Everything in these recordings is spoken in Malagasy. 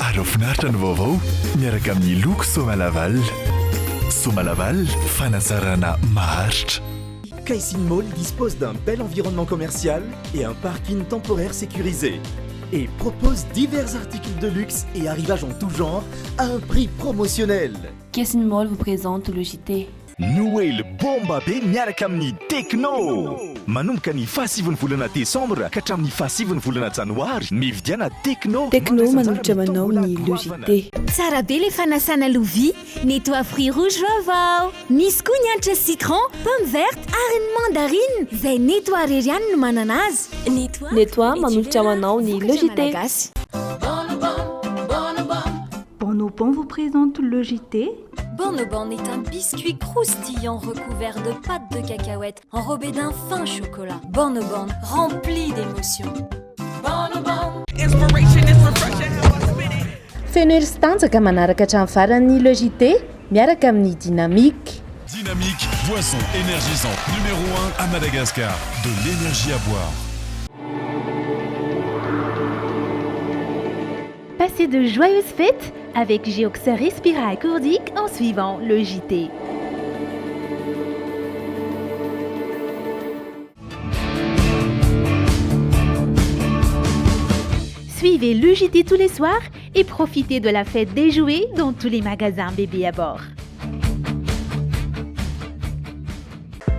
Aro finaritra ny vaovao miaraka amin'ny loko Somalaval. Somalaval, fanasarana maharitra. Caissine Mall dispose d'un bel environnement commercial et un parking temporaire sécurisé. Et propose divers articles de luxe et arrivages en tout genre à un prix promotionnel. Caissine Mall vous présente le JT. Noël bomba be miaraka amin'ny Tecno. Manomboka ny fahasivany volana Desambra ka hatramin'ny fahasivany volana Janoary mividiana Tecno. Tecno manolotra manao ny le JT. Tsara be le fanasana lovia, nettoie fruits rouges vaovao. Misy koa ny hanitra citron, pomme verte ary ny mandarine izay nettoie irery ihany no manana azy. Nettoie manolotra manao ny le JT. Bonobon vous présente le JT. Bonobon est un biscuit croustillant recouvert de pâte de cacahuète enrobé d'un fin chocolat. Bonobon, rempli d'émotions. Feno hery sy tanjaka manaraka hatramin'ny farany le JT miaraka amin'ny Dynamique. Dynamique, boisson énergisante numéro 1 à Madagascar. De l'énergie à boire. Passez de joyeuses fêtes avec Geoxa Respira accordique en suivant le JT. Suivez le JT tous les soirs et profitez de la fête des jouets dans tous les magasins bébés à bord.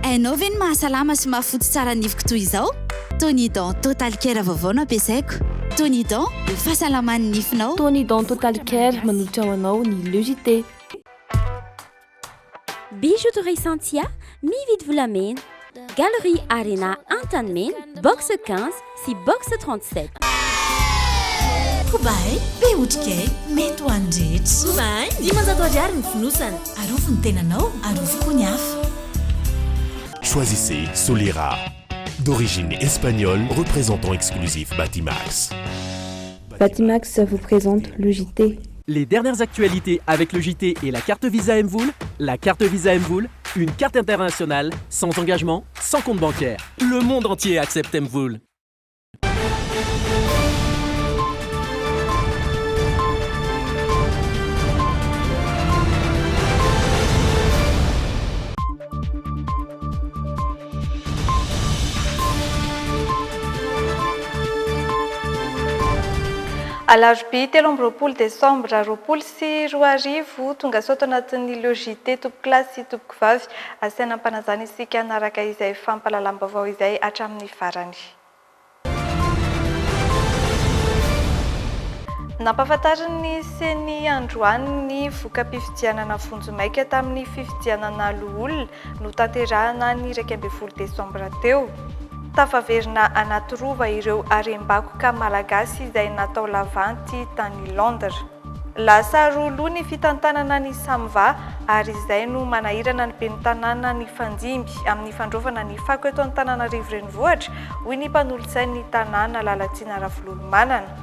Hainao ve ny mahasalama sy mahafotsy tsara ny nifiko toy izao? Tonidon Total Care vaovao no ampiasaiko. Tonidon, fahasalaman'ny nifinao. Tonidon Total Care manolotra manao ny le JT. Bijouterie Santia, mividy volamena. Galerie Arena Antanmen, box 15 si box 37. Kobaye, be otrikay, mety ho an'ny rehetra. Kobaye, 500 ariary ny fonosana. Arovo ny tenanao, arovo koa ny hafa. Choisissez Solera, d'origine espagnole, représentant exclusif Batimax. Batimax vous présente le JT. Les dernières actualités avec le JT et la carte Visa Mvoul. La carte Visa Mvoul, une carte internationale, sans engagement, sans compte bancaire. Le monde entier accepte Mvoul. Alarobia 13 Desambra 2024 tonga soa tao anatin'ny le JT tompoko kilasy sy tompoko vavy asaina ampanazana isika anaraka izay fampalalam-baovao izay hatramin'ny farany. Nampahafantariny Seny Androany ny voka-pifidianana Vonjomaika tamin'ny fifidianana Lohol no tanterahana ny 12 Desambra teo. Tafaverina anaty rova ireo harem-bakoka malagasy izay natao lavanty tany Londra. Lasa roaloha ny fitantanana ny Samva ary izay no manahirana ny ben'ny tanàna ny Fanjimby amin'ny fandrovana ny fako eto Antananarivo renivohitra hoy ny mpanolotsay ny tanàna Lalatsiana Ravolomanana.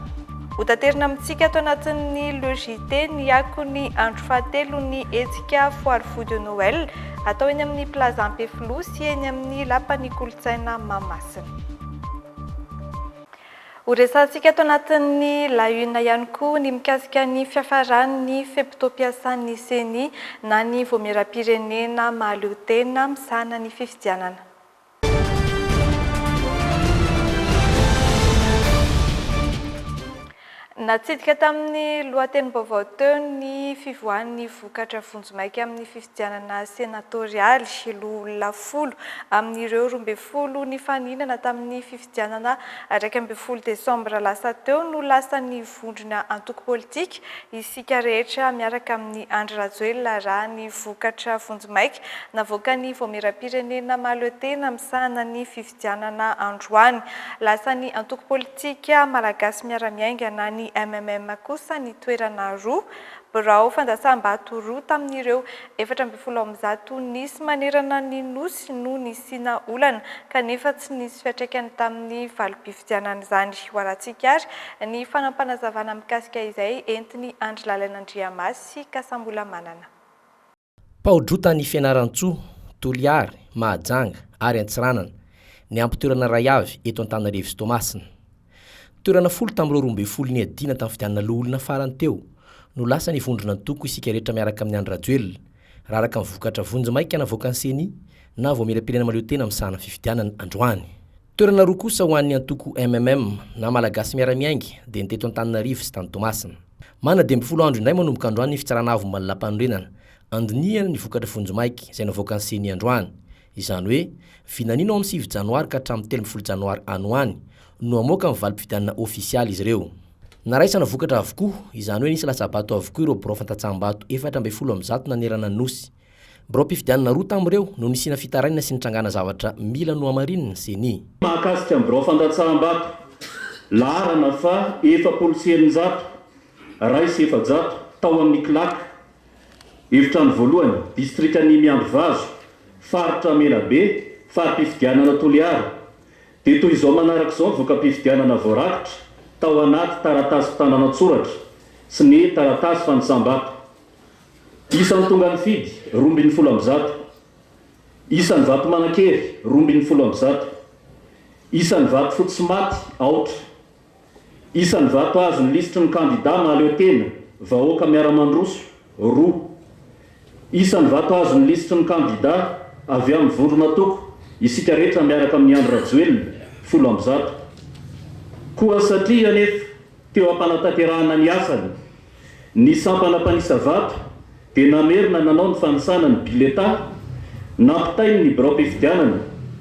Hotaterina amintsika ato anatin'ny le JT ny akony andro fahatelo ny hetsika foire fou de Noël atao eny amin'ny plaza Ampefilo sy eny amin'ny lapan'ny kolotsaina Mahamasina. Horesantsika ato anatin'ny la une ihany koa ny mikasika ny fiafaran'ny feptom-piasan'ny Seny na ny voamera-pirenena mahaleo-tena misahana ny fifidianana. Natsidika tamin'ny lohatenim-baovao teo ny fivoahan'ny vokatra Vonjomaika amin'ny fifidianana senatorialy loha folo amin'ireo 12 ny faninana tamin'ny fifidianana 12 Desambra lasa teo no lasa ny vondrona antoko politika isika rehetra miaraka amin'ny Andry Rajoelina raha ny vokatra Vonjomaika navoaka ny voamera-pirenena mahaleo-tena misahana ny fifidianana androany. Lasa ny antoko politika malagasy miara-miaingana ny MMM kosa ny toerana roa birao fandasam-bato roa tamin'ireo 17 nisy manerana ny nosy no nisina olana kanefa tsy nisy fiantraikany tamin'ny valim-pifidianana izany. Hoarantsika ary ny fanampanazavana mikasika izay entiny Andry Lalain'Andriamasy sy Kasambola Manana. Pahodrota ny fianaran-tsoa, Toliary, Mahajanga ary Antsiranana ny ampitoerana ray avy eto Antananarivo sy Toamasina. toerana folo tamin'ireo 12 ny adina tamin'ny fidianana loholona farany teo no lasa ny vondrona toko isika rehetra miaraka amin'ny andro rajoelona raha araka ny vokatra vonjy maika navoaka ny seny na voamira-pirenena maleo tena misahana fifidianana androany. Toerana roa kosa ho an'ny antoko MMM na malagasy miara-miaingy dia ny teto Antananarivo sy tany Tomasina. Mana 12 andro indray manomboka androany ny fitsarana avo malapanorenana andiniana ny vokatra vonjy maika izay navoaka ny seny androany. Izany hoe vinanino amin'ny 7 janoary ka hatramin'ny 13 janoary anoany no amoaka amin'ny valim-pifidianana ofisialy izy ireo. Naraisana vokatra avokoa, izany hoe nisy latsabato avokoa ireo biro fantatsam-bato 410 nanerana nosy. Biro mpifidianana roa tamin'ireo no nisina fitaraina sy nitrangana zavatra mila no amarinina ny seny. Mahakasika amin'ny biro fantatsam-bato laharana fa 400 ray sy 700 tao amin'ny klaka efitrano voalohany distrika Nimiandro Vazo faritra Menabe farim-pifidianana Toliara dia toy izao manaraka izao ny voka-pifidianana voarakitra tao anaty taratasy fitanana-tsoratra sy ny taratasy fanisambato. Isan'ny tonga ny fidy 270, isan'ny vato manakery 270, isan'ny vato fotsy maty aotra, isan'ny vato azo ny lisitry ny kandida mahaleo tena vahoaka miara-mandroso 2, isan'ny vato azo ny lisitry ny kandida avy amin'ny vondrona toko isika rehetra miaraka amin'ny andro rajoelona 70. Koa satria nefa teo ampanataterahana ny asany ny sampana mpanisa vato dia namerina nanao ny fanisana ny bileta nampitainy ny biro mpifidianana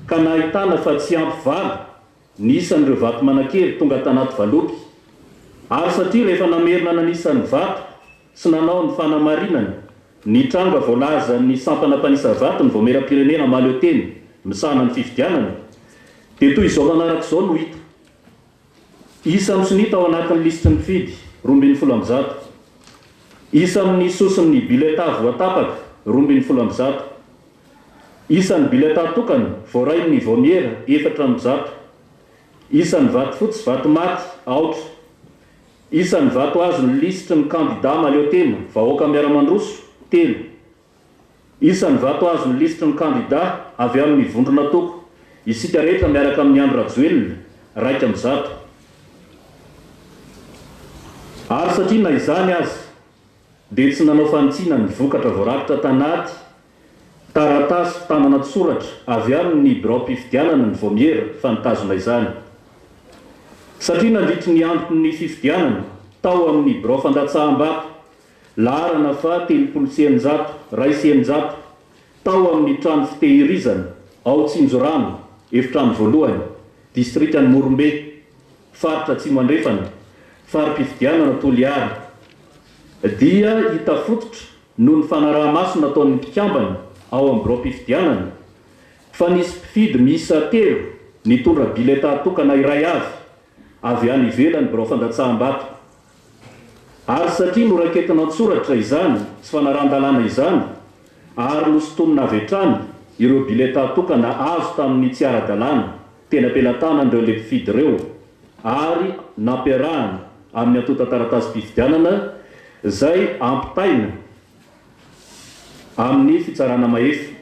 ka nahitana fa tsy ampy valy ny isan'ireo vato manakery tonga tanaty valopy. Ary satria rehefa namerina nanisany vato sy nanao ny fanamarinana ny tranga voalaza ny sampana mpanisa vato ny voamera-pirenena mahaleo teny misahana ny fifidianana dia toy izao manaraka izao no hita. Isa misonita ao anatin'ny lisitry ny fidy 270, isa amin'ny sosiny bileta voatapaka 270, isan'ny bileta tokana voarainy ny voamiera 400, isan'ny vato fotsy vato maty aotra, isan'ny vato azo ny lisitry ny kandida mahaleo tena vahoaka miara-mandroso 3, isan'ny vato azo ny lisitry ny kandida avy amin'ny vondrona toko isika rehetra miaraka amin'ny andro rajoelona 100. Ary satria na izany azy dia tsy nanao fanitsina ny vokatra voarakitra tanaty taratasy fitanana-tsoratra avy amin'ny biro mpifidianana ny voamiera fa nitazona izany. Satria nandritry ny antony ny fifidianana tao amin'ny biro fandatsaham-bato laharana fa 300 ray sy 100 tao amin'ny trano fitehirizana ao Tsinjorano efitrano voalohany distrikany Morombe faritra Atsimo andrefana farim-pifidianana Toliara dia hita fototra noho ny fanaraha-maso nataon'ny mpikambana ao amin'ny biro mpifidianana fa nisy mpifidy miisa 3 nitondra bileta tokana iray avy any ivelany biro fandatsaham-bato. Ary satria noraketina an-tsoratra izany sy fanarahan-dalàna izany ary nosotonina avy hatrany ireo bileta tokana azo tamin'ny tsy ara-dalàna tena ampelantanan'ireo le mpifidy ireo ary nampiarahana amin'ny antota taratasy mpifidianana izay ampitaina amin'ny fitsarana mahefa.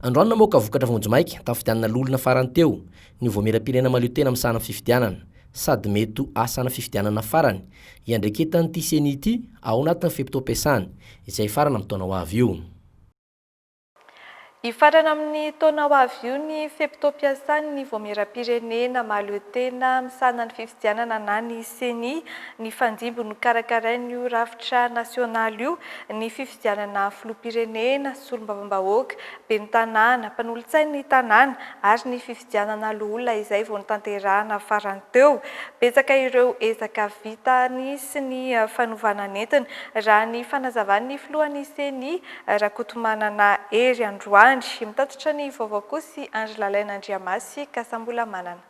Androany namoaka vokatra vonjy maika tamin'ny fifidianana lolona farany teo ny voamera-pirenena mahaleo tena misahana fifidianana sady mety asana fifidianana farany iandreketany ity seny ity ao anatin'ny feptom-piasany izay farana amin'ny taona ho avy io. Ifarana amin'ny taona ho avy io ny feptom-piasany ny voamera-pirenena mahaleo tena misahana ny fifidianana na ny seny ny fanjibo no karakarainy io rafitra nasionaly io ny fifidianana filoham-pirenena sy olombavambahoaka ben'ny tanàna mpanolontsain'ny tanàna ary ny fifidianana loholona izay vao nitanterahana farany teo. Betsaka ireo ezaka vitany sy ny fanovana nentina raha ny fanazavan'ny filohan'ny seny Rakotomanana Hery Androany mitatotra ny vaovao koa sy Angela Lainandriamasy Kasambola Manana.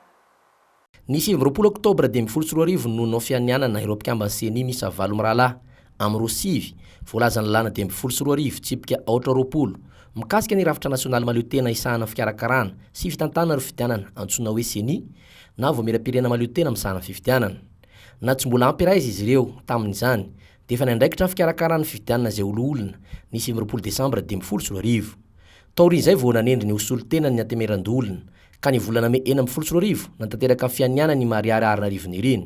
Nisy 20 oktobra 2024 no nao fianianana ireo mpikambany seny misa 9 mirahalahy amin'ny Rosivy voalazany lana 2024 tsipika 420 mikasika ny rafitra nasionaly mahaleo tena isahana fikarakarana sy fitantana ireo fifidianana antsoina hoe seny na voamera-pirenena mahaleo tena misahana fifidianana. Na tsy mbola ampiraizy izy ireo tamin'izany dia efa nandraikitra ny fikarakarana fifidianana izay oloolona nisy 20 desambra 2024. Taorin'izay vao nanendry ny hosolo-tena ny antemerandolona ka ny volana May 4 natanteraka ny fianiana ny mariary arina rivony ireny.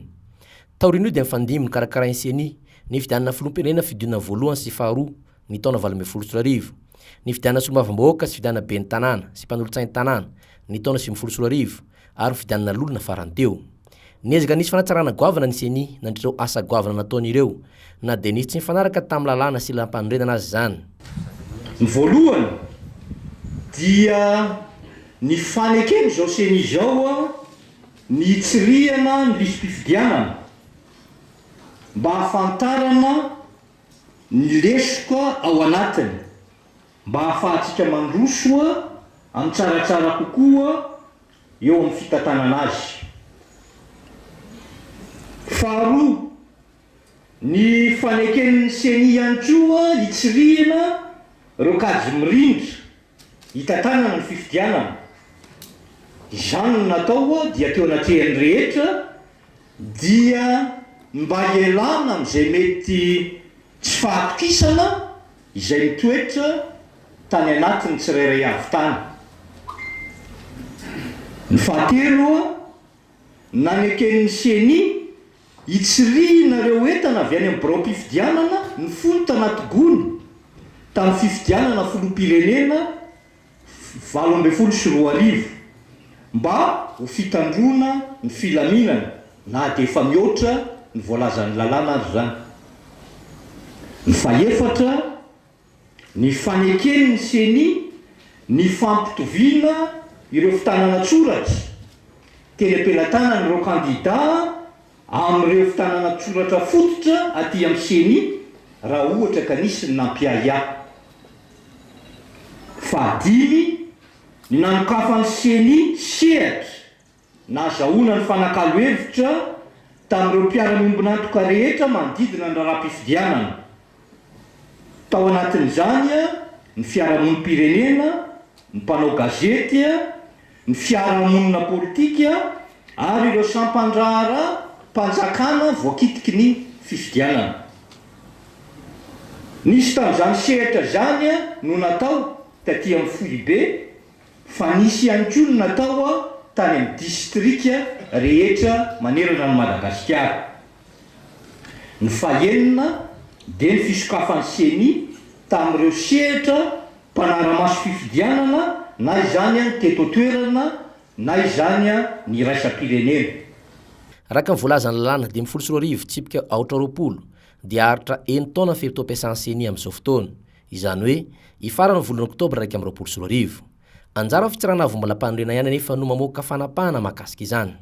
taorino dia mifandimy ny karakara inseni ny fidianana filom-pirenena fidionana voalohany sy faharoa ny taona 2014 ny fidianana solomavambahoaka sy fidianana ben'ny tanàna sy mpanolotsain'ny tanàna ny taona 2014 ary fidianana lolona faranteo niezaka nisy fanatsarana goavana ny seni nandreo asa goavana nataon'ireo na dia nisy tsy mifanaraka tamin'ny lalàna sy lampanorenana azy zany. Ny voalohany dia ny fanekeny zao seni zao ny tsirihana ny lisym-pifidianana mba hafantarana ny lesoka ao anatiny mba hahafahantsika mandrosoa amin'ny tsaratsara kokoa eo amin'ny fitantanana azy. Faharoa, ny faneken'ny seni ihany koa hitsirihana ireo kajy mirindra hitantanana ny fifidianana. Izany no natao dia teo anatrehany rehetra dia mba hialana amin'izay mety tsy fahatokisana izay mitoetra tany anatiny tsirairay avy tany. Ny fahatelo, naneken'ny seni hitsirihana ireo entana avy any amin'ny birao mpifidianana ny fony tanaty gony tamin'ny fifidianana filoham-pirenena 2014 mba ho fitandrona ny filaminana na dia efa mihoatra ny voalazan'ny lalàna azy zany. Ny fahaefatra, ny faneken'ny seni ny fampitoviana ireo fitanana tsoratra teny am-pelantanana ireo kandida amin'ireo fitanana tsoratra fototra aty amin'ny seni raha ohatra ka nisy ny nampiaya. Fahadimy, ny nanokafan'ny seni sehatra na azahoana ny fanakalo-hevitra tamin'ireo mpiara-miombona antoka rehetra manodidina ny raharaham-pifidianana. Tao anatin'izany ny fiarahamonim-pirenena, ny mpanao gazety, ny fiarahamonina politika ary ireo sampandrahara mpanjakana voakitiky ny fifidianana. Nisy tamin'izany sehatra zany no natao taty amin'ny Foibe, fa nisy ihany koa no natao tany amin'ny distrika rehetra manerana ny Madagasikara. Ny fahaenina dia ny fisokafan'ny seni tamin'ireo sehatra mpanara-maso fifidianana na izany ny teto-toerana na izany ny raisam-pirenena. Raka ny voalazany lalàna 2014 tsipika 420 dia haritra 1 taona feritoam-piasan'ny seni amin'izao fotoana. Izany hoe ifarany volana oktobra 2014. Anjara fitsirana vombalam-panorenana ihany anefa no mamoaka fanapahana mahakasika izany.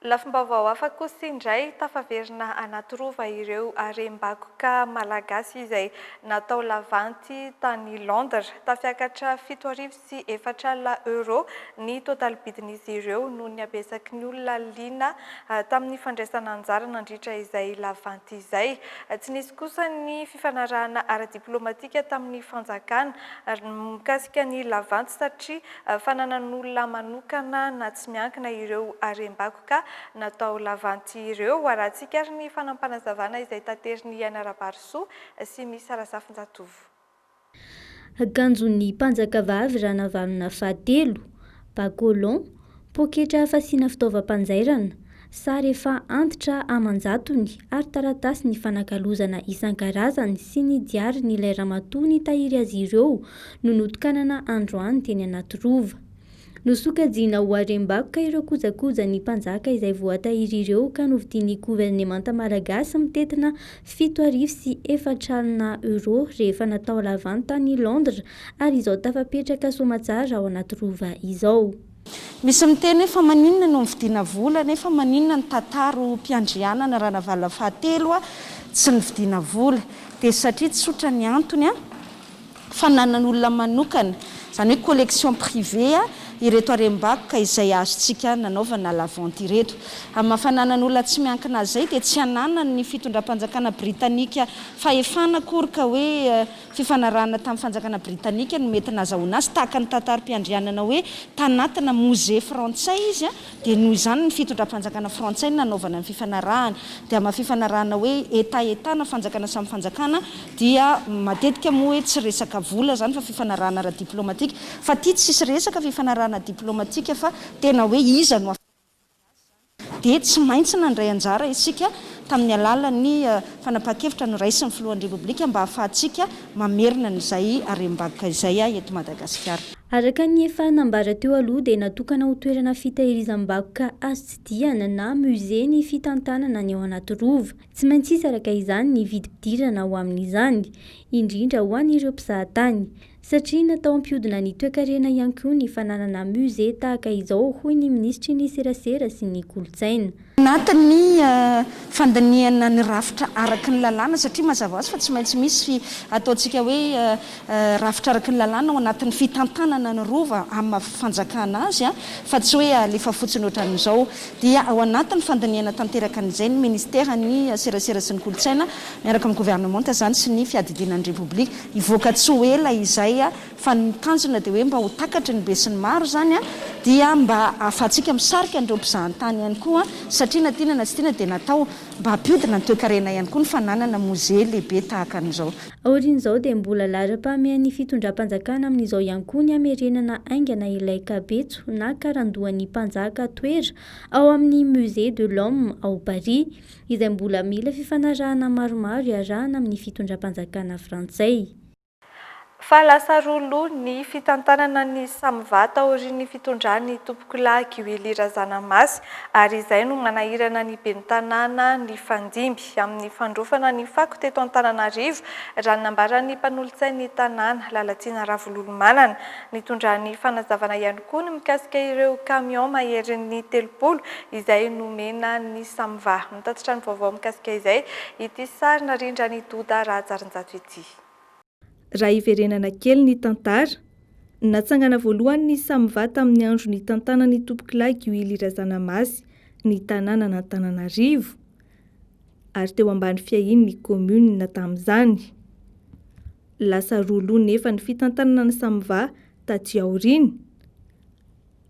Lafim-baovao hafa kosa indray tafaverina anaty rova ireo harem-bakoka malagasy izay natao lavanty tany Londres. Tafiakatra 7,400 euro ny totalbidin'izy ireo noho ny abesaky ny olona liana tamin'ny fandraisana anjara nandritra izay lavanty izay. Tsy nisy kosa ny fifanarahana ara-diplomatika tamin'ny fanjakana mikasika ny lavanty satria fananan'olona manokana na tsy miankina ireo harem-bakoka natao lavanty ireo. Arahantsika ary ny fanampanazavana izay tateriny Iana Rabarisoa sy misy Arazafinjatovo. Akanjon'ny mpanjakavavy Ranavalona fahatelo, Bacolon, poketra fasiana fitaovam-panjairana, sary efa antitra amanjatony ary taratasy ny fanakalozana isan-karazany sy ny diary ny ilay ramatoa nitahiry azy ireo no notokanana androany teny anaty rova. Nosokajina ho harem-bakoka ireo kojakoja ny mpanjaka izay voatahiry ireo ka novidian'ny governemanta malagasy mitetina 7,400 euro rehefa natao lavanty tany Londres ary izao tafapetraka somatsara ao anaty rova izao. Misy miteny fa maninona no mividiana vola nefa maninona ny tantaro mpiandrianana Ranavalona fahatelo tsy nividiana vola dia satria tsy sotra ny antony fananan'olona manokana, izany hoe collection privée ireto harem-bakoka izay azontsika nanaovana lavanty ireto. Amin'ny mahafananan'olona tsy miankina izay dia tsy hananana ny fitondram-panjakana britanika fahefana akory ka hoe fifanarahana tamin'ny fanjakana britanika no mety nazahoana azy tahaka ny tantarom-piandrianana hoe tanatina musée frantsay izy dia noho izany ny fitondram-panjakana frantsay nanaovana ny fifanarahana. Dia amin'ny fifanarahana hoe eta-etana fanjakana samy fanjakana dia matetika moa hoe tsy resaka vola zany fa fifanarahana ara-diplomatika, fa tia tsisy resaka fifanarahana diplomatika fa tena hoe iza no dia tsy maintsy nandray anjara isika tamin'ny alalan'ny fanapahan-kevitra noraisy ny filohan'ny repoblika mba hahafahantsika mamerina n'izay arem-bakoka izay eto Madagasikara. Araka ny efa nambara teo aloha dia natokana ho toerana fitahirizam-bakoka azo tsidihana na musée ny fitantanana ny ao anaty rova. Tsy maintsy isy araka izany ny vidim-pidirana ho amin'izany, indrindra ho an'ireo mpizahatany, satria natao ampihodina ny toe-karena ihany koa ny fananana musée tahaka izao, hoy ny ministry ny serasera sy ny kolotsaina. Anatin'ny fandaniana ny rafitra araky ny lalàna, satria mazava azy fa tsy maintsy misy ataontsika hoe rafitra araky ny lalàna ao anatin'ny fitantanana ny rova amin'ny fanjakana azy, fa tsy hoe alefa fotsiny ohatran'izao. Dia ao anatin'ny fandaniana tanteraka an'izay ny ministera ny serasera sy ny kolotsaina miaraka amin'ny gouvernemanta zany sy ny fiadidinan'ny repoblika ivoaka tsy ho ela izay fa ny tanjona dia hoe mba ho takatry ny be sy ny maro zany dia mba ahafahantsika misarika andreo mpizahatany ihany koa, satria na tiana na tsy tiana dia natao mba hampihodina ny toe-karena ihany koa ny fananana musée lehibe tahaka an'izao. Aorian'izao dia mbola lara-pamehan'ny fitondram-panjakana amin'izao ihany koa ny hamerenana aingana ilay kabetso na karandohan'ny mpanjaka toera ao amin'ny musée de l'homme ao Paris, izay mbola mila fifanarahana maromaro iarahana amin'ny fitondram-panjakana frantsay. Fa lasa rolo ny fitantanana ny samivata aorian'ny fitondran'ny tompokilahy Guily Razanamasy, ary izay no manahirana ny ben'ny tanàna ny fandimby amin'ny fandrofana ny fako teto Antananarivo, raha nambaran'ny mpanolotsain'ny tanàna Lalatsina Ravololomanana. Nitondran'ny fanazavana ihany koa ny mikasika ireo camion maherin'ny 30 izay nomena ny samiva. Mitatitra ny vaovao mikasika izay ity sary narindran'ny Doda Rajarinjato ity. Raha iverenana kely ny tantara, natsangana voalohany ny samivata amin'ny andro ny tantanan'ny tompokilahy Guily Razanamasy ny tanàna n'Antananarivo, ary teo ambany fiahiny ny commune tamin'izany. Lasa rolo nefa ny fitantanana ny samiva taty aoriny,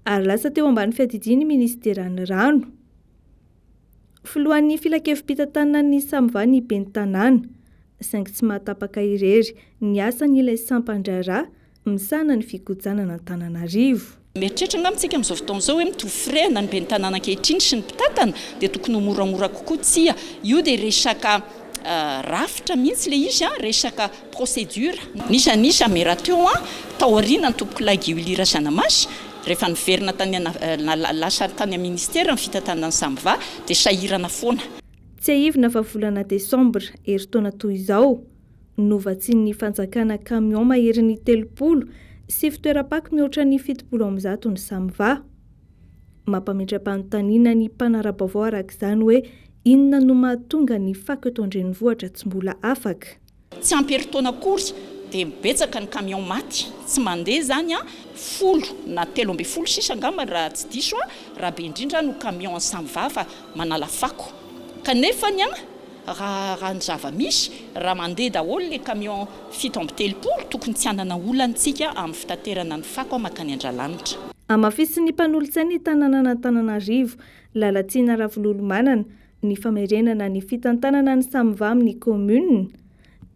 ary lasa teo ambany fiadidiany ministeran'ny rano. Filohan'ny filakevim-pitantanana ny samiva ny ben'ny tanàna, saingy tsy mahatapaka irery ny asany ilay sampandrara misana ny fikojanana Antananarivo. Mieritreritra angamintsika amin'izao fotoan'izao hoe mitovy frena ny ben'ny tanàna ankehitriny sy ny mpitantana dia tokony ho moramora kokoa tsia. Io dia resaka rafitra mihitsy le izy, resaka procédure. Nisanisa merateo tao aoriana ny tompokilahy Guily Razanamasy rehefa niverina tany lasa tany amin'ny ministera ny fitantanana ny samiva dia sahirana foana. Tsy ahivina fa volana Desambra eritaona toy izao no vatsian'ny fanjakana camion maherin'ny 30 sy fitoeram-pako mihoatra ny 700 ny samiva. Mampametra-panontaniana ny mpanara-baovao arak'izany hoe inona no mahatonga ny fako eto an-drenivohitra tsy mbola afaka. Tsy ampy eritaona akory dia mibetsaka ny camion maty tsy mandeha zany 10 na 13 sisa angamba raha tsy diso raha be indrindra no camion samiva fa manala fako. Kanefa raha ny zava-misy raha mandeha daholo le camion 730 tokony tsy hanana olantsika amin'ny fitaterana ny fako makany Andralanitra. Amafisin'ny mpanolotsain'ny tanàna n'Antananarivo Lalatsina Ravololomanana ny famerenana ny fitantanana ny samiva amin'ny commune.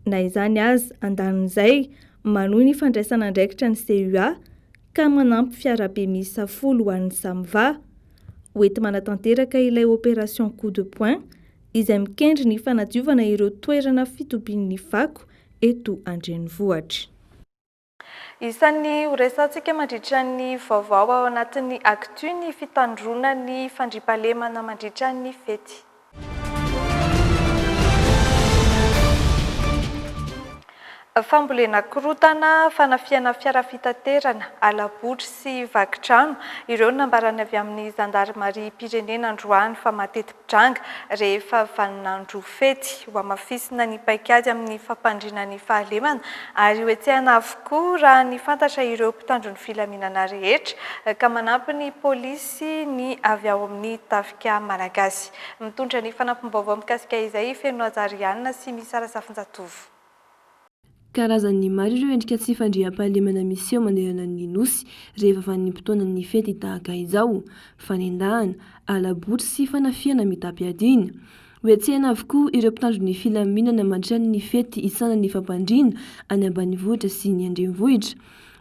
Na izany azy andanin'izay manohy ny fandraisana andraikitra ny CUA ka manampy fiarabe miisa 10 ho an'ny samiva. Hoety manatanteraka ilay opération coup de poing izay mikendry ny fanadiovana ireo toerana fitobian'ny fako eto an-drenivohitra. Isan'ny horesantsika mandritra ny vaovao ao anatin'ny actu ny fitandrona ny fandriampahalemana mandritra ny fety. Fambolena korotana, fanafiana fiara fitaterana, alabotry sy vakitrano, ireo nambarany avy amin'ny zandarmaria pirenena androany fa mateti-pitranga rehefa vaninandro fety ho amafisina ny paikady amin'ny fampandrina ny fahalemana ary hoetsehana avokoa raha ny fantatra ireo mpitandro ny filaminana rehetra ka manampy ny polisy ny avy ao amin'ny tafika malagasy. Mitondra ny fanampim-baovao mikasika izay Feno Ajariana sy Misara Safinjatovo. Karazan'ny maro ireo endrika tsy fandriam-pahalemana miseho manderana ny nosy rehefa vanim-potoana ny fety tahaka izao, fanendahana, alabotry sy fanafiana mitapy-adina. Hoetsehana avokoa ireo mpitandro ny filaminana mandritra ny fety isana ny fampandriana any ambanivohitra sy ny andrenivohitra.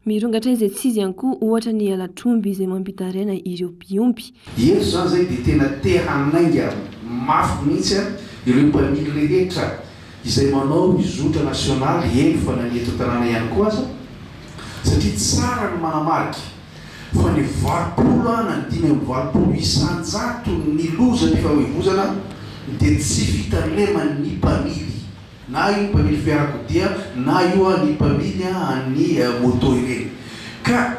mirongatra izay tsy izy ihany koa ohatra ny alatromby izay mampitaraina ireo mpiompy. Eto zany zay dia tena tehanainga mafy mihitsy ireo mpamily rehetra izay manao izotra nasionaly eny fa na ny eto tanàna ihany koa aza satria tsara ny manamarika fa ny valopolo na ny 5 isanjato ny loza ny famoivozana dia tsy fitalemany mpamily na io mpamily fiarakodia na io ny mpamily any moto ireny ka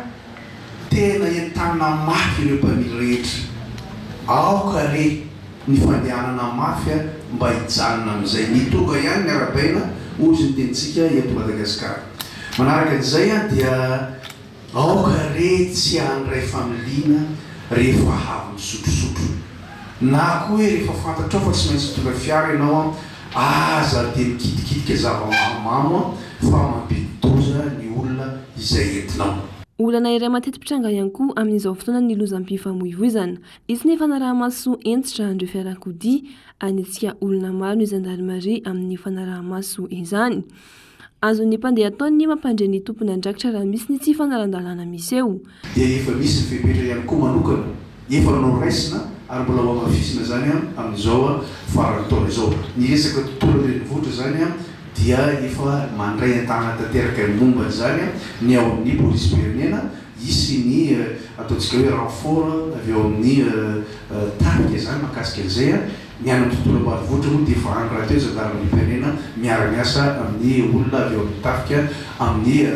tena entana mafy ireo mpamily rehetra aoka re ny fandehanana mafy mba hijanona amin'izay nitoga ihany ny arabaina ozy ny tenitsika eto Madagasikara. Manaraka an'izay dia aoka re tsy handray familiana rehefa havy misotrosotro na koa hoe rehefa fantatrao fa tsy maintsy tonga fiara ianao aza dia mikitikidika zava-mamamo fa mampidi-doza ny olona izay entinao. Olana iray matety mpitranga ihany koa amin'izao fotoana ny lozam-pifamoivoizana. Izy nefa fanaraha-maso entitra andreo fiarakodia anetsika olona maro ny gendarmerie amin'ny fanaraha-maso izany. Azon'ny mpandeha ataony mampandre ny tompony andraikitra raha misy ny tsy fanaran-dalàna misy eo. Dia efa misy ny fepetra ihany koa manokana efa noraisina ary mbola mamafisina zany amin'izao farany taona izao. Ny resaka tontolo andrenivohitra zany dia efa mandray an-tàna tanteraka momba zany ny ao amin'ny polisim-pirenena isy ny ataontsika hoe renfort avy eo amin'ny tarika zany mahakasika an'izay ny any amin'ny tontolo ambanivohitra moa dia efa any raha teo zandaran'ny firenena miara-miasa amin'ny olona avy eo amin'ny tafika amin'ny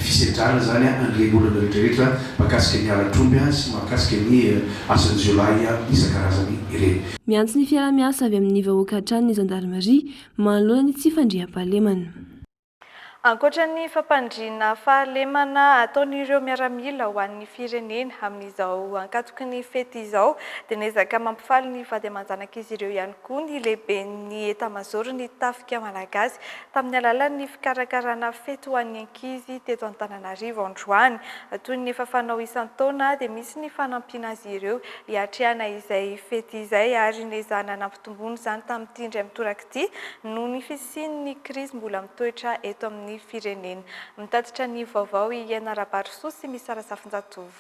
fisedrana zany an'ireny olona rehetrarehetra mahakasika ny alatromby sy mahakasika ny asan'ziolahy isan-karazany ireny. Miantso ny fiara-miasa avy amin'ny vahoaka hatrany ny gendarmerie manoloana ny tsy fandriam-pahalemana. Ankoatra ny fampandriana fahalemana ataon'ireo miaramila ho an'ny firenena amin'izao ankatoky ny fety izao dia nezaka mampifaly ny vady aman-janak'izy ireo ihany koa ny lehiben'ny etamajoro ny tafika malagasy tamin'ny alalan'ny fikarakarana fety ho an'ny ankizy teto Antananarivo androany. Toy ny efa fanao isan-taona dia misy ny fanampiana azy ireo hiatrehana izay fety izay ary nezana nampitombony izany tamin'ity indray mitoraka ity noho ny fisian'ny krizy mbola mitoetra eto amin'ny firenena. Mitatitra ny vaovao Iana Rabarosoa sy Misara Safinjatovo.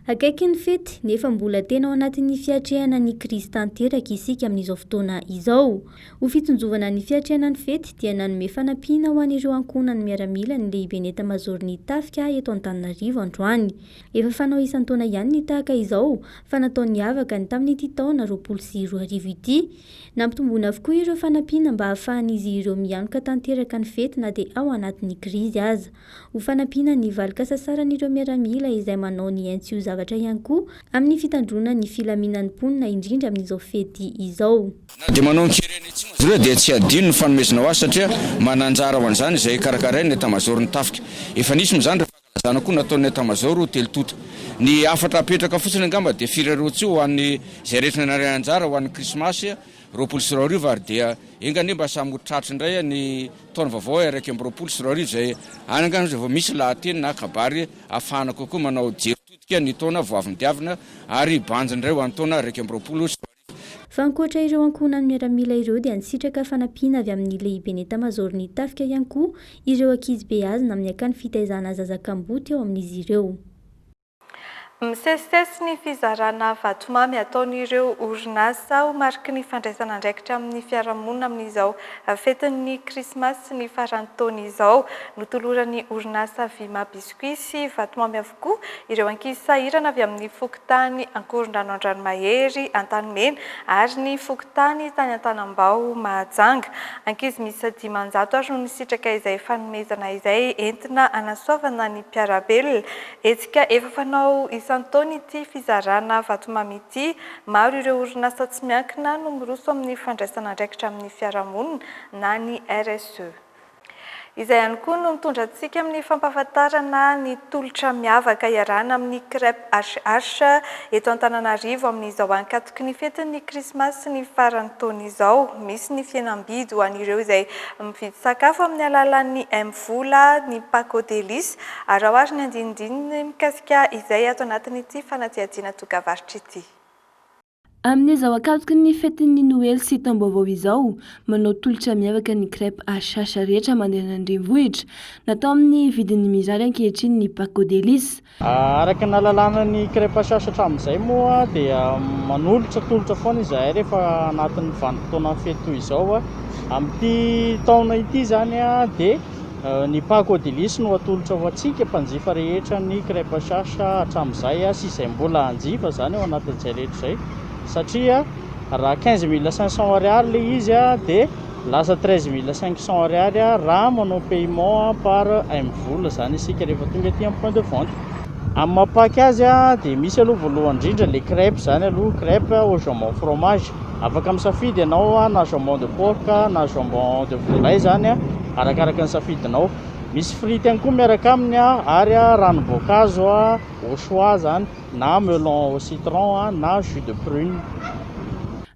Akaiky ny fety nefa mbola tena ao anatin'ny fiatrehana ny krizy tanteraka isika amin'izao fotoana izao. Ho fitonjovana ny fiatrehana ny fety dia nanome fanampiana ho an'ireo ankonany miaramila ny lehiben'ny etamajoro ny tafika eto Antananarivo androany. Efa fanao isan-taona ihany ny tahaka izao fa natao niavaka ny tamin'ity taona 2024 ity. Nampitombona avokoa ireo fanampiana mba ahafahan'izy ireo mianoka tanteraka ny fety na dia ao anatin'ny krizy aza. Ho fanampiana ny valika sasaran'ireo miaramila izay manao ny NCO zavatra ihany koa amin'ny fitandrona ny filaminan'ny mponina indrindra amin'izao fety izao. Dia manao kireny itsy ireo dia tsy adino ny fanomezana ho azy satria mananjara ho an'izany izay karakarainy etamajoro ny tafika. Efa nisy mizany rehefa kalazana koa nataon'ny etamajoro telotota. Ny afatra apetraka fotsiny angamba dia firerotsy ho an'ny izay rehetra naray anjara ho an'ny krismasy 2024 ary dia engany mba samy tratry indray ny taona vaovao araiky amby 2024 izay any angano izay vao misy lahateny na kabary ahafahana kokoa manao jeritodika ny taona voaviny diavina ary banjy indray ho an'ny taona araiky amby 2024. Fa ankoatra ireo ankonany miaramila ireo dia nisitraka fanampiana avy amin'ny lehiben'ny etamajoro ny tafika ihany koa ireo ankizy be azona amin'ny akany fitaizana zazakam-boty eo amin'izy ireo. Misesisesy ny fizarana vatomamy ataon'ireo orinasa ho mariky ny fandraisana andraikitra amin'ny fiarahamonina amin'izao fetin'ny krismasy ny faran'ny taona izao. Notoloran'ny orinasa Vima Biscuit sy vatomamy avokoa ireo ankizy sahirana avy amin'ny fokontany Ankorondrano Andranomahery Antanimena ary ny fokontany tany Antanambao Mahajanga. Ankizy misy 500 ary no nisitraka izay fanomezana izay entina anasoavana ny mpiarabelona. Etsika efa fanao isan-taona ity fizarana vatomamy ity, maro ireo orinasa tsy miankina no miroso amin'ny fandraisana andraikitra amin'ny fiarahamonina na ny RSE. Izay ihany koa no mitondra antsika amin'ny fampahafantarana ny tolotra miavaka iarana amin'ny crêpe HH eto Antananarivo amin'izao ankatoky ny fetin'ny krismasy ny faran'ny taona izao. Misy ny fihenam-bidy ho an'ireo izay mividy sakafo amin'ny alalan'ny M-vola, ny Paco Délice ary ao ary ny andinindininy mikasika izay ato anatin'ity fanadihadiana tokavaritra ity. Amin'izao akatoky ny fetin'ny Noël sy taom-baovao izao, manao tolotra miavaka ny crêpe achasha rehetra mandeha an-drenivohitra. Natao amin'ny vidiny mirary ankehitriny ny Paco Délice. Araka ny alalana ny crêpe achasha hatramin'izay moa dia manolotra tolotra foana izahay rehefa anatin'ny vanim-potoana fety toy izao. Amin'ity taona ity zany dia ny Paco Délice no atolotra ho antsika mpanjifa rehetra ny crêpe achasha hatramin'izay sy izay mbola hanjifa zany ao anatin'izay rehetra izay. Satria raha 15 500 ariary le izy dia lasa 13 500 ariary raha manao paiement par M-vola zany isika rehefa tonga aty amin'ny point de vente. Amin'ny mampaky azy dia misy aloha voalohany indrindra le crêpe zany aloha crêpe au jambon fromage. Afaka misafidy ianao na jambon de porc na jambon de volaille zany arakaraka ny safidinao. Misy frity ihany koa miaraka aminy ary ranom-boankazo au choix zany na melon au citron na jus de prune.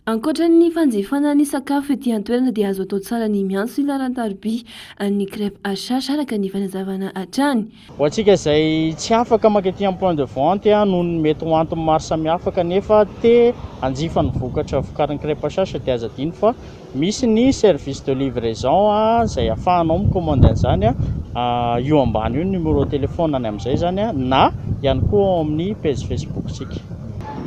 Ankoatran'ny fanjifana ny sakafo ety an-toerana dia azo atao tsara ny miantso ilaran-tarobia ny crêpe achasha araka ny fanazavana hatrany. Ho antsika izay tsy afaka maka ety amin'ny point de vente noho ny mety ho antony maro samihafa kanefa te hanjifa ny vokatra vokarin'ny crêpe achasha dia aza adino fa misy ny service de livraison izay ahafahanao mikomandy an'izany io ambany io numéro téléphone any amin'izay zany na ihany koa amin'ny page Facebook tsika.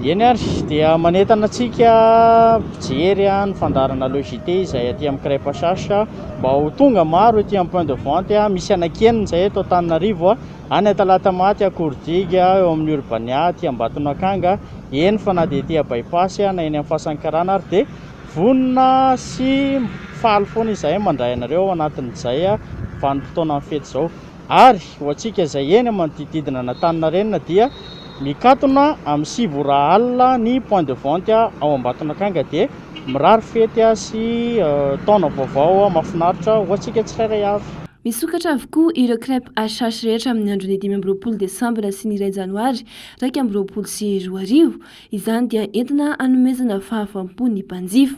Eny ary dia manentana antsika mijery ny fandarana logité izay aty amin'ny crêpe achasha mba ho tonga maro ety amin'ny point de vente. Misy anakenina izay eto Antananarivo any Talatamaty Kourdiga eo amin'ny Urbania aty Ambatonakanga eny fa na dia ety bypass na eny amin'ny Fasankarana ary dia vonona sy faly foana izahay mandray anareo anatin'izay vanim-potoana fety izao. Ary ho antsika izay eny manodididina Antaninarenina dia mikatona amin'ny 7 alina ny point de vente ao Ambatonakanga dia mirary fety sy taona vaovao mahafinaritra ho antsika tsirairay avy. Misokatra avokoa ireo crêpe achasha rehetra amin'ny andro ny 5 Desambra sy ny 2 Janoary 2024. Izany dia entina hanomezana fahafaham-po ny mpanjifa.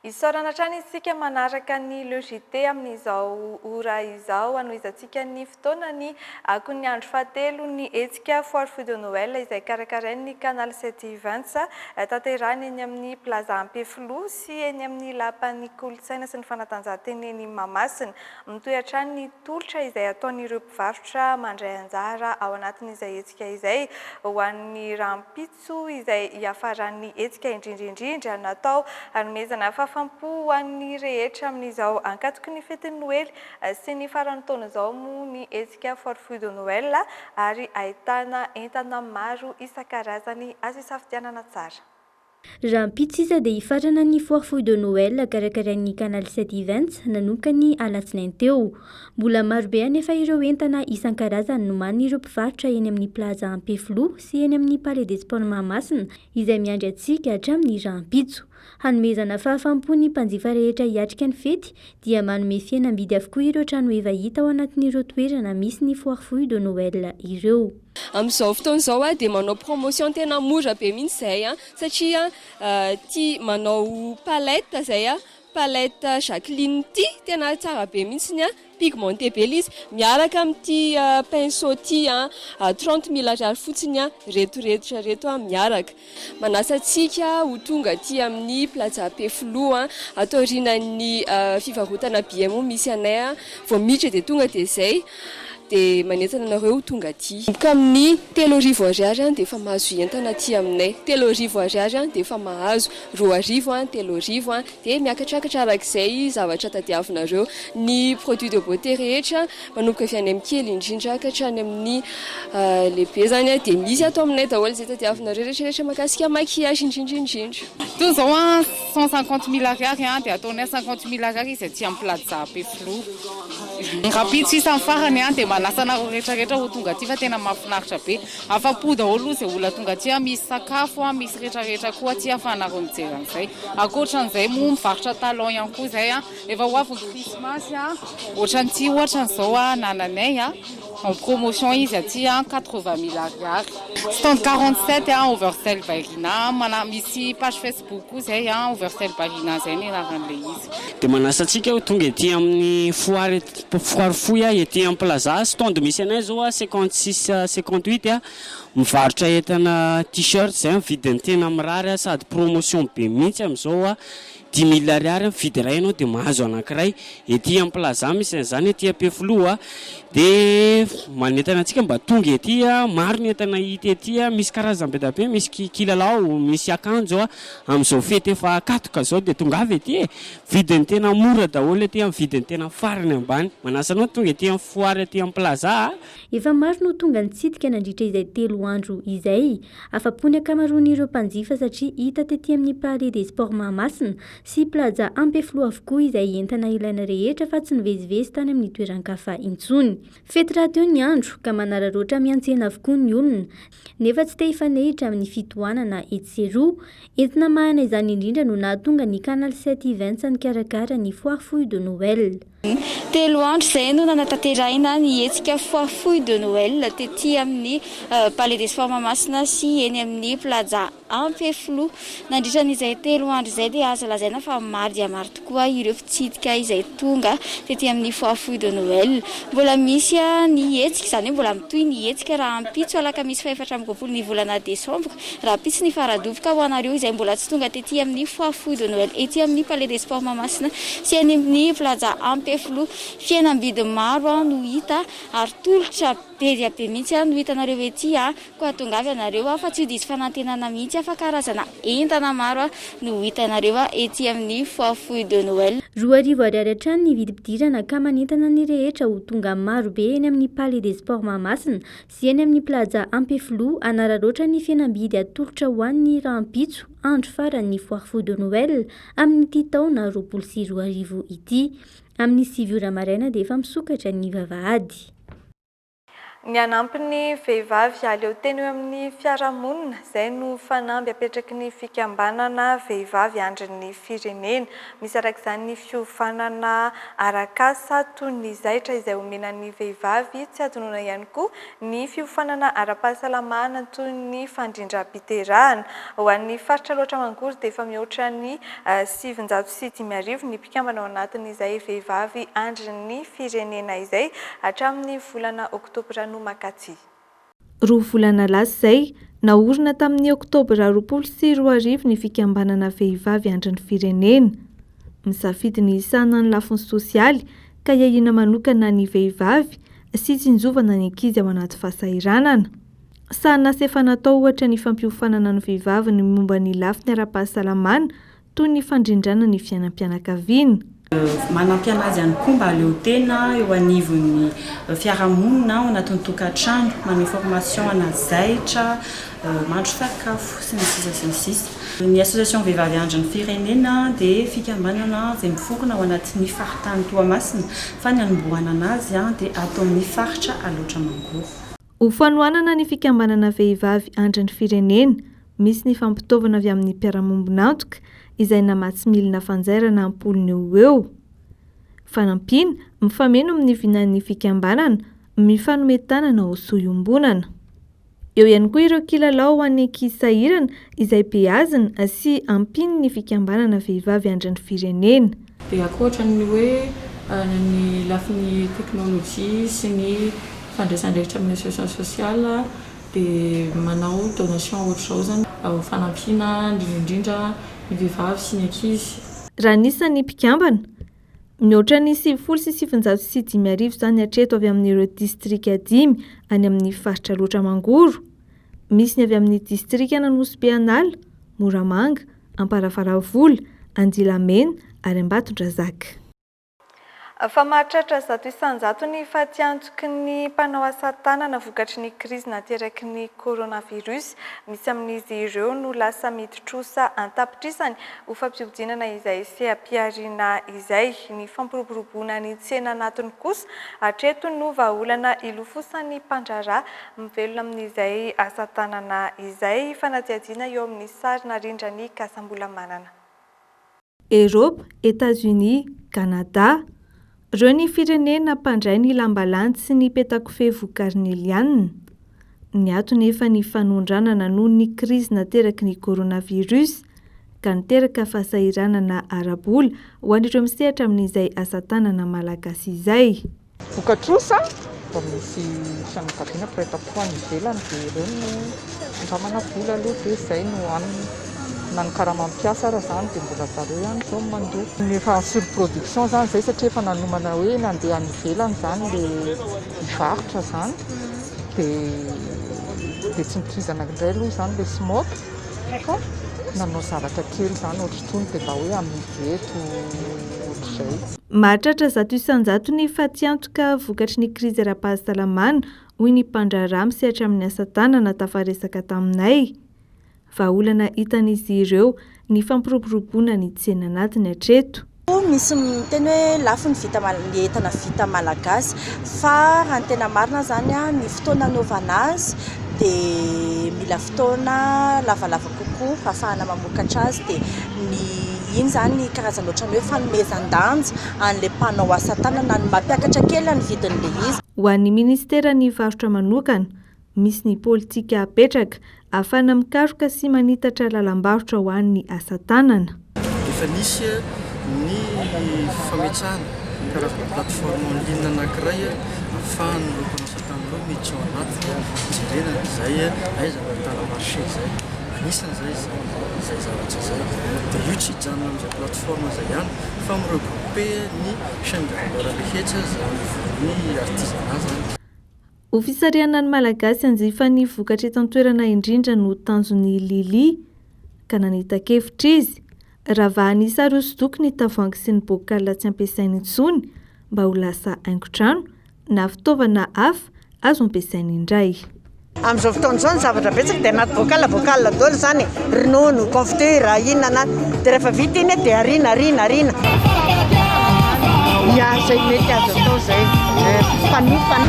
Isaorana hatrany isika manaraka ny logité amin'izao ora izao anoizantsika ny fotoana ny akon'ny andro fahatelo ny hetsika foire fou de Noël izay karakarain'ny Canal 720 tanterahany eny amin'ny plaza Ampefilo sy eny amin'ny lapan'ny kolontsaina sy ny fanatanjahantena eny Mahamasina. Mitohy hatrany ny tolotra izay ataon'ireo mpivarotra mandray anjara ao anatin'izay hetsika izay ho an'ny rampitso izay hiafaran'ny hetsika indrindrindrindra natao hanomezana fampo ho an'ny rehetra amin'izao ankatoky ny fety Noël sy ny faran'ny taona izao moa ny hetsika foire fou de Noël ary ahitana entana maro isan-karazany azo isafidianana tsara. Rampitso dia hifatrana ny foire fou de Noël karakarain'ny Canal 720 nanomboka ny alatsinainy teo. Mbola marobe anefa ireo entana isan-karazany noman'ny ireo mpivarotra eny amin'ny plaza Ampefilo sy eny amin'ny Palais des Sports Mahamasina izay miandry antsika hatramin'ny rampitso. Hanomezana fahafaham-po ny mpanjifa rehetra hiatrika ny fety dia manome fihenam-bidy avokoa ireo trano efa hita ao anatin'ireo toerana misy ny foire fou de Noël ireo. Amin'izao fotoana izao dia manao promotion tena mora be mihitsy izay satria tia manao palette zay palette Jacqueline ty tena tsara be mihitsy pigmenté be izy miaraka amin'ity pinceau ty 30 000 ariary fotsiny retoretra reto miaraka. Manasa antsika ho tonga aty amin'ny plaza Ampefilo atorianan'ny fivarotana BMO misy anay vao miditra dia tonga dia izay dia manentana anareo tonga aty. Ka amin'ny 3,000 ariary dia efa mahazo entana aty aminay. 3,000 ariary dia efa mahazo 2,000 3,000 dia miakatrakatra arak'izay zavatra tadiavinareo. Ny produit de beauté rehetra manomboka avy any amin'ny kely indrindra ka hatrany amin'ny lehibe zany dia misy ato aminay daholo izay tadiavinareo rehetrarehetra mahakasika maquillage indrindra. Toy izao 150 000 ariary dia ataonay 50 000 ariary izy aty amin'ny plaza Ampefilo. Rampitso isan'ny farany dia manasana rehetrarehetra ho tonga aty fa tena mahafinaritra be. Afa-po daholo izay olona tonga aty misy sakafo misy rehetrarehetra koa aty ahafahanareo mijery an'izay. Ankoatran'izay moa mivarotra talon ihany koa izay efa ho avy ny Krismasy ohatran'ity ohatran'izao nananay en promotion izy aty 80 000 ariary. Stand 47 Oversell Barina misy page Facebook koa izay Oversell Barina izay ny anaran'ilay izy. Dia manasa antsika ho tonga ety amin'ny foire fou ety amin'ny plaza stand misy anay zao 56 58 mivarotra entana t-shirt zay vidiny tena mirary sady promotion be mihitsy amin'izao 10 000 ariary mividy iray ianao dia mahazo anankiray ety amin'ny plaza misy an'izany ety Ampefiloha dia manentana antsika mba tonga ety maro ny entana hita ety misy karazam-be da be misy kilalao misy akanjo amin'izao fety efa katoka zao dia tonga avy ety vidiny tena mora daholo ety amin'ny vidiny tena farany ambany manasa anao tonga ety amin'ny foire ety amin'ny plaza efa maro no tonga nitsidika nandritra izay 3 andro izay afapony akamaroan'ireo mpanjifa satria hita tetỳ amin'ny Palais des Sports Mahamasina sy plaza Ampefiloha avokoa izay entana ilaina rehetra fa tsy nivezivezy tany amin'ny toeran-kafa intsony. Fety raha teo ny andro ka manararoatra miantsena avokoa ny olona nefa tsy te hifanehitra amin'ny fitohanana etseroa entina mahana izany indrindra no nahatonga ny Canal 7 Events nikarakara ny foire fouille de Noël. 3 andro izay no nanatanteraina ny hetsika foire fouille de Noël tetỳ amin'ny Palais des Sports Mahamasina sy eny amin'ny plaza Ampefiloha. Nandritra n'izay 3 andro izay dia azo lazaina fa maro dia maro tokoa ireo fitsidika izay tonga tetỳ amin'ny foire fouille de Noël. Mbola misy ny hetsika izany hoe mbola mitohy ny hetsika raha ampitso alakamisy fa 4 ny volana desambra raha ampitso ny faradoboka ho anareo izay mbola tsy tonga tetỳ amin'ny foire fouille de Noël ety amin'ny Palais des Sports Mahamasina sy eny amin'ny plaza Ampefiloha. Fihenam-bidy maro no hita ary tolotra be dia be mihitsy no hitanareo ety koa tonga avy anareo fa tsy ho diso fanantenana mihitsy fa karazana entana maro no hitanareo ety amin'ny foire fouille de Noël. 2 ariary hatrany ny vidim-pidirana ka manentana ny rehetra ho tonga maro be eny amin'ny Palais des Sports Mahamasina sy eny amin'ny plaza Ampefiloha anararoatra ny fihenam-bidy atolotra ho an'ny rahampitso andro faran'ny foire fouille de Noël amin'ny ity taona 2024 ity. Amin'ny 7 maraina dia efa misokatra ny vavahady. Ny anampy vehivavy aleo teny eo amin'ny fiarahamonina izay no fanamby apetraky ny fikambanana vehivavy andrin'ny firenena. Misy arak'izany ny fiofanana arak'asa toy ny zaitra izay omenan'ny vehivavy tsy adinoina ihany koa ny fiofanana ara-pahasalamana toy ny fandrindram-piterahana. Ho an'ny faritra loatra Mangory dia efa mihoatra ny 750 ny mpikambana ao anatin'izay vehivavy andrin'ny firenena izay hatramin'ny volana Oktobra no makatỳ. 2 volana lasa izay naorina tamin'ny Oktobra 2024 ny fikambanana vehivavy andrin'ny firenena. Misafidy ny isana ny lafiny sosialy ka iahina manokana ny vehivavy sy tsinjovana ny ankizy ao anaty fahasahiranana. Sanasa efa natao ohatra ny fampiofanana ny vehivavy ny momba ny lafiny ara-pahasalamana toy ny fandrindrana ny fiainam-pianakaviana. Manampiana azy ihany koa mba aleo tena eo anivon'ny fiarahamonina ao anatin'ny tokantrano, manome formation ana zaitra, mandro sakafo sy ny sisa sy ny sisa. Ny association vehivavy andrin'ny firenena dia fikambanana izay mifokona ao anatin'ny faritany Toamasina fa ny anombohana anazy dia atao amin'ny faritra Aloatra Mangoro. Ho fanohanana ny fikambanana vehivavy andrin'ny firenena, misy ny fampitaovana avy amin'ny mpiara-mombon'antoka izay namatsy milina fanjairana ampolony eo. Fanampiana mifameno amin'ny vinan'ny fikambanana mifanometanana ho soiombonana. Eo ihany koa ireo kilalao ho an'ny ankizy sahirana izay beazina sy ampiny ny fikambanana vehivavy andrin'ny firenena. Dia ankoatran'ny hoe ny lafiny teknôlôjia sy ny fandraisan-drahitra amin'ny association sosiala dia manao donation ohatr'izao zany fanampiana indrindra ny vehivavy sy ny ankizy. Raha nisan'ny mpikambana mihoatra ny 750 zany hatreto avy amin'ireo distrika 5 any amin'ny faritra Aloatra Mangoro. Misy ny avy amin'ny distrika Anosibeanala, Moramanga, Amparavaravola, Andilamena ary Ambatondrazaka. Fa mahatratra 100 ny fahatsiantoky ny mpanao asa tanana vokatry ny krizy nateraky ny coronavirus. Misy amin'izy ireo no lasa miditra an-tapitrisany ho fampiozinana izay sehampiarina izay. Ny fampiroboroboana ny tsena anatiny kosa hatreto no vahaolana ilofosan'ny mpandraraha mivelona amin'izay asa tanana izay fanatsiajiana eo amin'ny sarina rindran'ny kasambola-manana. Eropa, États-Unis, Canada. Reo ny firenena mpandray ny lambalanty sy ny petakofehy vokarnelianina. Ny antony efa ny fanondranana noho ny krizy nateraky ny coronavirus ka niteraka fahasahiranana ara-bola ho an'ireo misehatra amin'izay asa tanana malagasy izay. Vokatrosa fa misy fianakaviana mpirehetam-po any ivelany dia ireo no mikamana vola aloha dia izay no hanina na ny karaha mampiasa ara zany dia mbola zareo ihany zao mandoa ny efa surproduction zany zay satria efa nanomana hoe nandeha any ivelany zany le mivarotra zany dia tsy mikizana indray aloha zany le smok fa nanao zavatra kely zany ohatr'itony dia mba hoe amin'ny veto ohatr'izay. Mahatratra 100 ny fatiantoka vokatry ny krizy ara-pahasalamana hoy ny mpandraharaha misehatra amin'ny asa tanana tafaresaka taminay. Vahaolana hitan'izy ireo ny fampiroboroboana ny tsena anatiny hatreto. Misy miteny hoe lafo ny entana vita malagasy fa raha ny tena marina zany ny fotoana anaovana azy dia mila fotoana lavalava kokoa ahafahana mamokatra azy dia iny zany ny karazana ohatrany hoe fanomezan-danja an'ilay mpanao asa tanana ny mampiakatra kely ny vidin'ilay izy. Ho an'ny ministera ny varotra manokana, misy ny politika apetraka ahafahana mikaroka sy manitatra lalam-barotra ho an'ny asa tanana. Efa nisy ny fametrahana karazana plateforme en ligne anankiray ahafahana ireo mpanao asa tanana miditra ao anatiny jerena izay aiza mitana marché izay anisan'izay izay zavatra izay dia io tsy hijanona amin'izay plateforme izay ihany fa miregroupe ny chaîne de valeur rehetra izay ny artisanat zany. Ho fisarihana ny malagasy hanjifa ny vokatra eto an-toerana indrindra no tanjon'ny Lili ka nanita-kevitra izy ravahany sary hosodoko ny tavoahangy sy ny bocal tsy ampiasainy intsony mba ho lasa haingon-trano na fitaovana hafa azo ampiasainy indray. Amin'izao fotoana izao ny zavatra betsaka dia anaty bocal daholo zany ronono, confiture, inona na dia rehefa vita iny dia arina. Izay mety azo atao izay fanofana.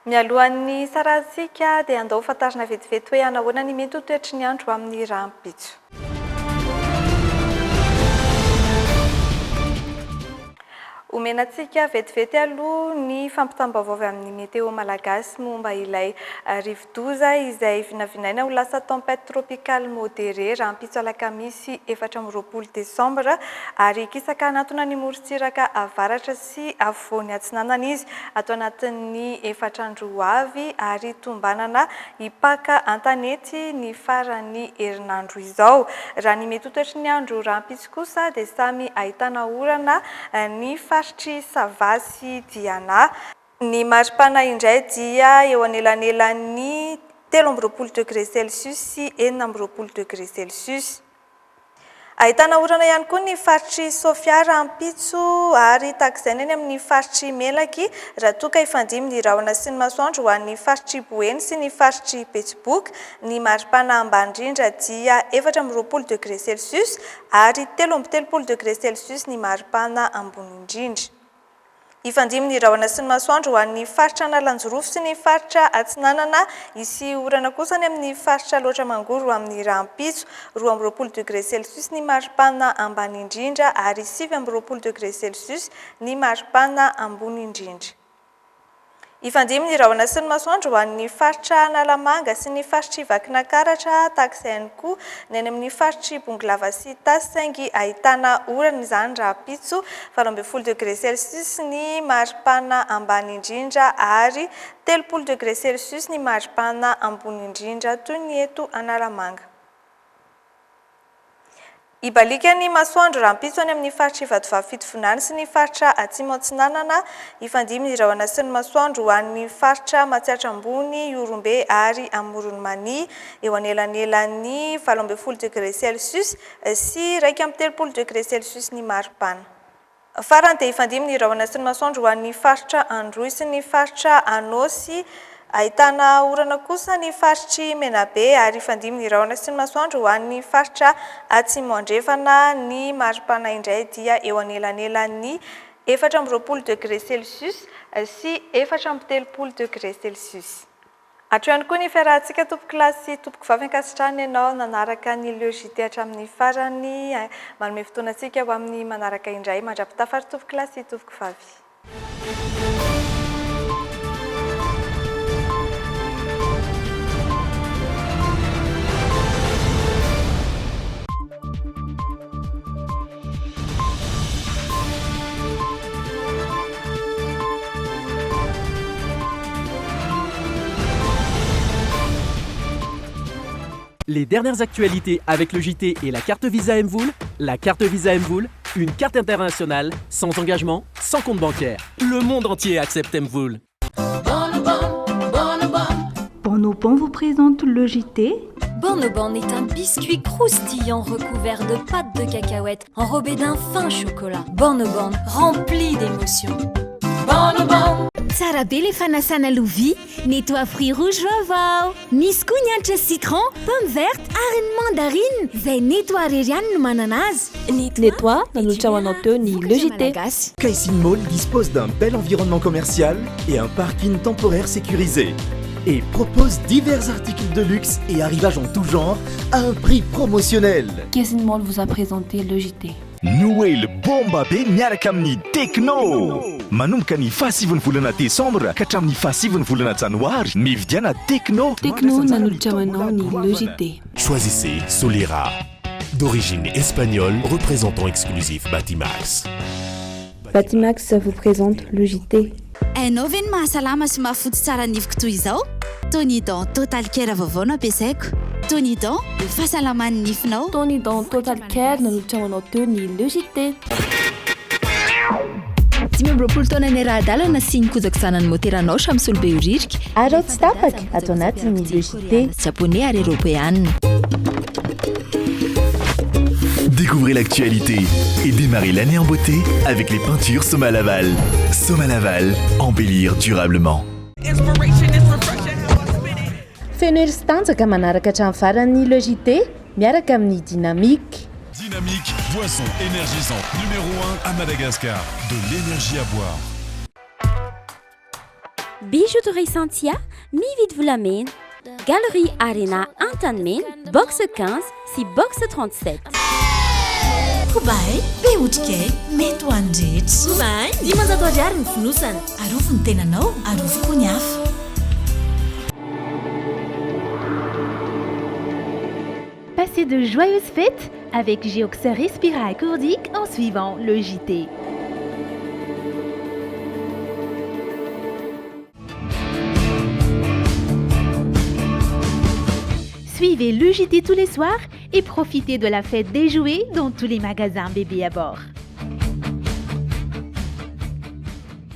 Mialohan'ny sarantsika dia andao fantarina vetivety hoe anahoana ny mety ho toetry ny andro amin'ny rahampitso. Omenantsika vetivety aloha ny fampitam-baovao amin'ny meteo malagasy momba ilay rivo-doza izay vinavinaina ho lasa tempête tropicale modérée rahampitso alakamisy 24 Desambra ary kisaka anatona ny morontsiraka avaratra sy afovoany atsinanana izy atao anatin'ny 4 andro avy ary tombanana hipaka antanety ny farany herinandro izao. Raha ny mety ho toetry ny andro rahampitso kosa dia samy ahitana orana ny faritry Savasy Diana. Ny maripana indray dia eo anelanelan'ny 13 degré Celsius sy 14 degré Celsius. Ahitana orana ihany koa ny faritry Sofia rahampitso ary tahak'izay ny amin'ny faritry Melaky raha toa ka hifandimby ny rahona sy ny masoandro ho an'ny faritry Boeny sy ny faritry Betsiboka. Ny maripana ambany indrindra dia 14 degré Celsius ary 13 degré Celsius ny maripana ambony indrindra. Hifandimby ny rahona sy ny masoandro ho an'ny faritra Analanjorofo sy ny faritra Atsinanana, isy orana kosa ny amin'ny faritra Loatra Mangoro amin'ny rahampitso 12 degré Celsius ny maripana ambany indrindra ary 17 degré Celsius ny maripana ambony indrindra. Hifandimby ny rahona sy ny masoandro ho an'ny faritra Analamanga sy ny faritry Vakinakaratra tahak'izay ihany koa ny any amin'ny faritry Bonglava sy Tasaingy ahitana orana izany rahampitso 12 degré Celsius ny maripana ambany indrindra ary 13 degré Celsius ny maripana ambony indrindra toy ny eto Analamanga. Ibalika ny masoandro rahampitso any amin'ny faritra Ivadovavy-Fitovinany sy ny faritra Atsimo Atsinanana. Hifandimby ny rahona sy ny masoandro ho an'ny faritra Matsiatra Ambony, Orombe ary Amoron'Mania eo anelanelan'ny 12 degré Celsius sy 13 degré Celsius ny maripana. Farany dia hifandimby ny rahona sy ny masoandro ho an'ny faritra Androy sy ny faritra Anosy. Ahitana orana kosa ny faritry Menabe ary hifandimby ny rahona sy ny masoandro ho an'ny faritra Atsimo Andrefana. Ny maripana indray dia eo anelanelan'ny 14 degré Celsius sy 13 degré Celsius. Hatro ihany koa ny fiarahantsika tompoko lahy sy tompoko vavy ankasitrahana ianao nanaraka ny logité hatramin'ny farany manome fotoanantsika ho amin'ny manaraka indray mandrapitafary tompoko lahy sy tompoko vavy. Les dernières actualités avec le JT et la carte Visa Mvoul. La carte Visa Mvoul, une carte internationale, sans engagement, sans compte bancaire. Le monde entier accepte Mvoul. Bonobon vous présente le JT. Bonobon est un biscuit croustillant recouvert de pâte de cacahuète, enrobé d'un fin chocolat. Bonobon, rempli d'émotions. Bonobon! Tsara be le fanasana lovia, nettoie fruits rouges vaovao. Misy koa ny hanitra citron, pomme verte ary ny mandarine izay nettoie reriany no manana azy. Nettoie nanolotra ho anao teo ny Le JT. Caissine Mall dispose d'un bel environnement commercial et un parking temporaire sécurisé. Et propose divers articles de luxe et arrivages en tout genre à un prix promotionnel. Caissine Mall vous a présenté Le JT. Noël bomba be miaraka amin'ny Techno. Manomboka ny fahasiviny volana Décembre ka hatramin'ny fahasiviny volana Janoary mividiana Techno. Techno nanolotra ho anao ny Le JT. Choisissez Solera, d'origine espagnole, représentant exclusif Batimax. Batimax vous présente Le JT. Hainao ve ny mahasalama sy mahafotsy tsara nifiko toy izao? Tonidon Total Care vaovao no ampiasaiko. Tonidon, fahasalaman'ny nifinao. Tonidon Total Care nanolotra ho anao teo ny Le JT. 20 taona ny ara-dalana sy ny kozako sanany moteranao samy solobe horirika. Arao tsy tapaka atao anatin'ny Le JT. Japonais ary européenne. Découvrez l'actualité et démarrez l'année en beauté avec les peintures Soma Laval. Soma Laval, embellir durablement. Feno hery sy tanjaka manaraka hatramin'ny farany Le JT miaraka amin'ny Dynamique. Dynamique, boisson énergisante numéro 1 à Madagascar. De l'énergie à boire. Bijouterie Santia, mividy volamena. Galerie Arena Antanmen, box 15 si box 37. Kobai, be otrikay, mety ho andretra. Kobai, 500 ariary ny fonosana. Arofo ny tenanao, arofo koa ny hafa. Passez de joyeuses fêtes avec Geox Respira accordique en suivant le JT. Suivez le JT tous les soirs et profitez de la fête des jouets dans tous les magasins bébés à bord.